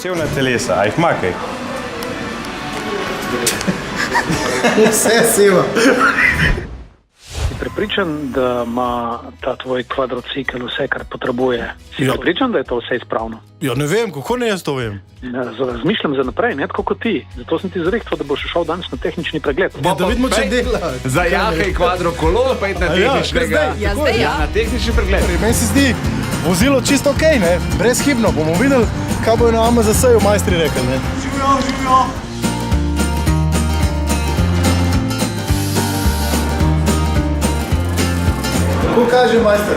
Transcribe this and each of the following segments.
Cevna telesa, a jih ima kaj? Vse seva. Si prepričan, da ima ta tvoj kvadrocikl vse, kar potrebuje? Si prepričan, da je to vse izpravno? Ja, ne vem, kako ne jaz to vem. Razmišljam za naprej, ne tako kot ti. Zato sem ti zrihtal, da boš šel danes na tehnični pregled. Da vidimo, če dela. Zajahaj kvadrokolo, pa id na tehničnega. Na tehnični pregled. Meni se zdi vozilo čisto okej, ne? Brezhibno. Bomo videli, kaj bojo na AMZS-ju majstri rekli, ne? Živijo! Kako kaže majster?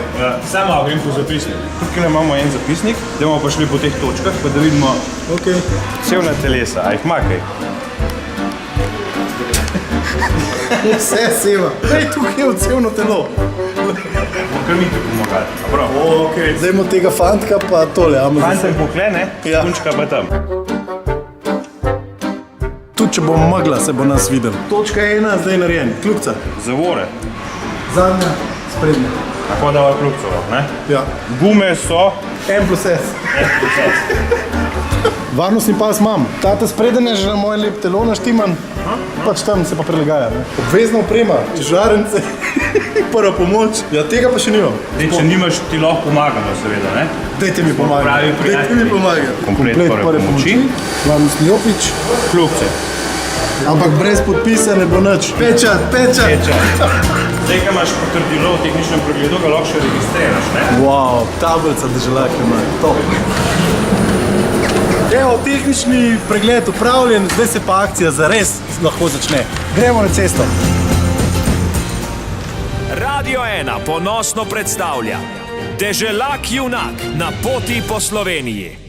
Samo grem po zapisnik. Tukaj imamo en zapisnik, da bomo pa šli po teh točkah, pa da vidimo cevna telesa, a jih ima kaj? Vse seva. Ej, tukaj je cevno telo. Kar mi tu pomagati. Zdajmo tega fantka pa tole AMZS. Fantek pokle, ne? Ja. Punčka pa tam. Tudi če bomo mogla, se bo nas videl. Točka 1, zdaj narejen. Kljubca. Zavore. Zadnja, sprednja. Tako da klubcov, ne? Ja. Gume so... M+S. Varnostni pas imam. Tata spreden je že na moj lep telo naštiman. Pač tam se pa prilegaja. Ne? Obvezna oprema, žarence, prva pomoč. Ja, tega pa še nimam. Dej, če nimaš, ti lahko pomagamo, seveda, ne? Dajte mi pomagati. Dajte mi pomagati. Komplet prve pomoči. Varnostni jopič. Klubce. Ampak brez podpisa ne bo nič. Pečat. Zdaj, ko imaš potrdilo v tehničnem pregledu, ga lahko še registriraš, ne? Wow, tablica deželak ima. Top. Evo, tehnični pregled upravljen, zdaj se pa akcija zares lahko začne. Gremo na cesto. Radio 1 ponosno predstavlja Deželak junak na poti po Sloveniji.